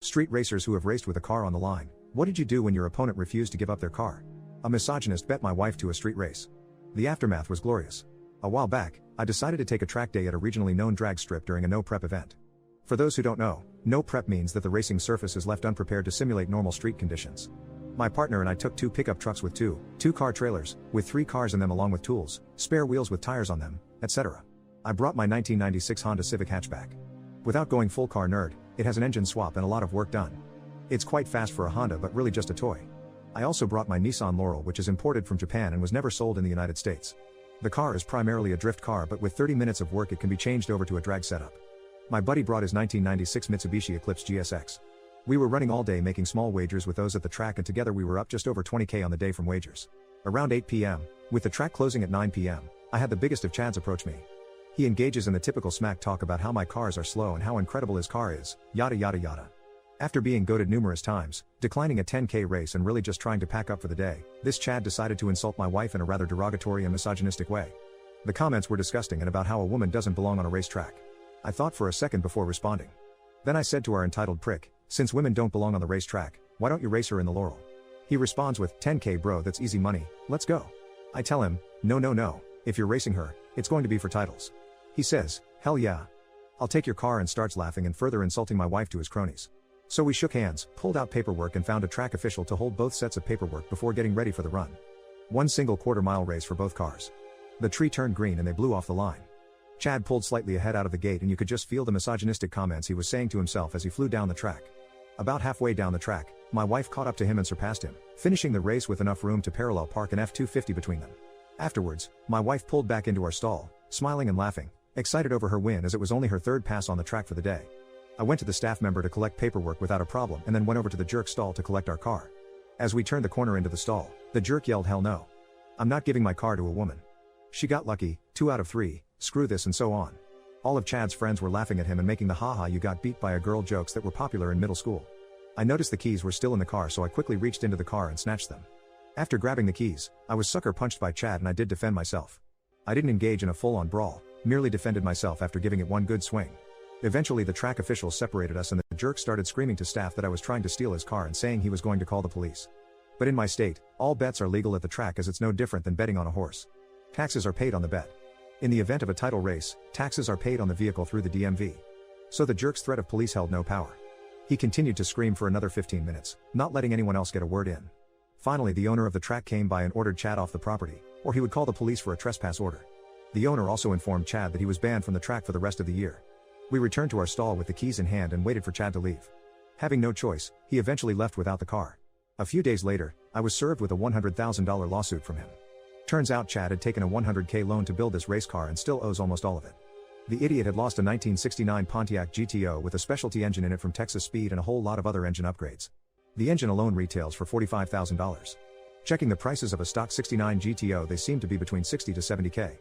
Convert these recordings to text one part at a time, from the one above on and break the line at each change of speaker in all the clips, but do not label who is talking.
Street racers who have raced with a car on the line. What did you do when your opponent refused to give up their car? A misogynist bet my wife to a street race. The aftermath was glorious. A while back, I decided to take a track day at a regionally known drag strip during a no-prep event. For those who don't know, no prep means that the racing surface is left unprepared to simulate normal street conditions. My partner and I took 2 pickup trucks with two-car trailers, with 3 cars in them along with tools, spare wheels with tires on them, etc. I brought my 1996 Honda Civic hatchback. Without going full car nerd, it has an engine swap and a lot of work done. It's quite fast for a Honda but really just a toy. I also brought my Nissan Laurel, which is imported from Japan and was never sold in the United States. The car is primarily a drift car, but with 30 minutes of work it can be changed over to a drag setup. My buddy brought his 1996 Mitsubishi Eclipse GSX. We were running all day making small wagers with those at the track, and together we were up just over 20k on the day from wagers. Around 8 p.m., with the track closing at 9 p.m., I had the biggest of Chads approach me. He engages in the typical smack talk about how my cars are slow and how incredible his car is, yada yada yada. After being goaded numerous times, declining a 10k race and really just trying to pack up for the day, this Chad decided to insult my wife in a rather derogatory and misogynistic way. The comments were disgusting and about how a woman doesn't belong on a racetrack. I thought for a second before responding. Then I said to our entitled prick, "Since women don't belong on the racetrack, why don't you race her in the Laurel?" He responds with, "10k bro, that's easy money, let's go." I tell him, no, if you're racing her, it's going to be for titles. He says, "Hell yeah. I'll take your car," and starts laughing and further insulting my wife to his cronies. So we shook hands, pulled out paperwork and found a track official to hold both sets of paperwork before getting ready for the run. One single quarter-mile race for both cars. The tree turned green and they blew off the line. Chad pulled slightly ahead out of the gate and you could just feel the misogynistic comments he was saying to himself as he flew down the track. About halfway down the track, my wife caught up to him and surpassed him, finishing the race with enough room to parallel park an F-250 between them. Afterwards, my wife pulled back into our stall, smiling and laughing, excited over her win as it was only her 3rd pass on the track for the day. I went to the staff member to collect paperwork without a problem and then went over to the jerk stall to collect our car. As we turned the corner into the stall, the jerk yelled, "Hell no. I'm not giving my car to a woman. She got lucky, 2 out of 3, screw this," and so on. All of Chad's friends were laughing at him and making the haha you got beat by a girl jokes that were popular in middle school. I noticed the keys were still in the car, so I quickly reached into the car and snatched them. After grabbing the keys, I was sucker punched by Chad and I did defend myself. I didn't engage in a full-on brawl, merely defended myself after giving it one good swing. Eventually the track officials separated us and the jerk started screaming to staff that I was trying to steal his car and saying he was going to call the police. But in my state, all bets are legal at the track, as it's no different than betting on a horse. Taxes are paid on the bet. In the event of a title race, taxes are paid on the vehicle through the DMV. So the jerk's threat of police held no power. He continued to scream for another 15 minutes, not letting anyone else get a word in. Finally the owner of the track came by and ordered Chad off the property, or he would call the police for a trespass order. The owner also informed Chad that he was banned from the track for the rest of the year. We returned to our stall with the keys in hand and waited for Chad to leave. Having no choice, he eventually left without the car. A few days later, I was served with a $100,000 lawsuit from him. Turns out Chad had taken a $100k loan to build this race car and still owes almost all of it. The idiot had lost a 1969 Pontiac GTO with a specialty engine in it from Texas Speed and a whole lot of other engine upgrades. The engine alone retails for $45,000. Checking the prices of a stock 69 GTO, they seem to be between 60 to 70k.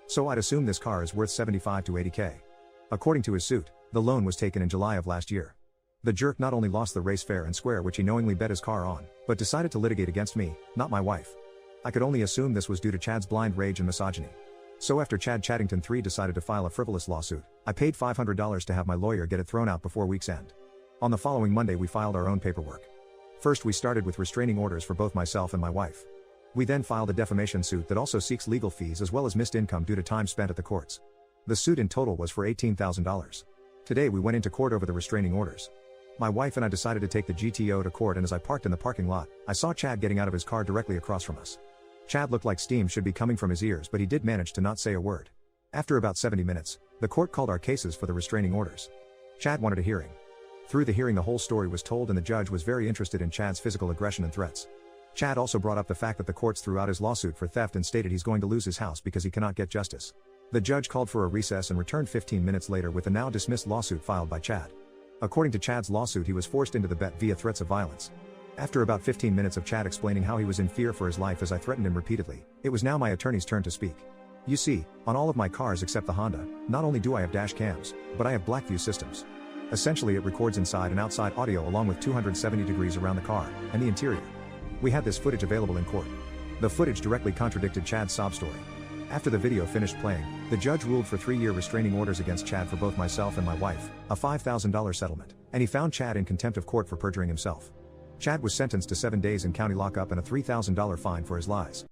So I'd assume this car is worth 75 to 80k. According to his suit, the loan was taken in July of last year. The jerk not only lost the race fair and square, which he knowingly bet his car on, but decided to litigate against me, not my wife. I could only assume this was due to Chad's blind rage and misogyny. So after Chad Chaddington III decided to file a frivolous lawsuit, I paid $500 to have my lawyer get it thrown out before week's end. On the following Monday we filed our own paperwork. First we started with restraining orders for both myself and my wife. We then filed a defamation suit that also seeks legal fees as well as missed income due to time spent at the courts. The suit in total was for $18,000. Today we went into court over the restraining orders. My wife and I decided to take the GTO to court, and as I parked in the parking lot, I saw Chad getting out of his car directly across from us. Chad looked like steam should be coming from his ears, but he did manage to not say a word. After about 70 minutes, the court called our cases for the restraining orders. Chad wanted a hearing. Through the hearing the whole story was told and the judge was very interested in Chad's physical aggression and threats. Chad also brought up the fact that the courts threw out his lawsuit for theft and stated he's going to lose his house because he cannot get justice. The judge called for a recess and returned 15 minutes later with the now dismissed lawsuit filed by Chad. According to Chad's lawsuit, he was forced into the bet via threats of violence. After about 15 minutes of Chad explaining how he was in fear for his life as I threatened him repeatedly, it was now my attorney's turn to speak. You see, on all of my cars except the Honda, not only do I have dash cams, but I have Blackview systems. Essentially it records inside and outside audio along with 270 degrees around the car, and the interior. We had this footage available in court. The footage directly contradicted Chad's sob story. After the video finished playing, the judge ruled for 3-year restraining orders against Chad for both myself and my wife, a $5,000 settlement, and he found Chad in contempt of court for perjuring himself. Chad was sentenced to 7 days in county lockup and a $3,000 fine for his lies.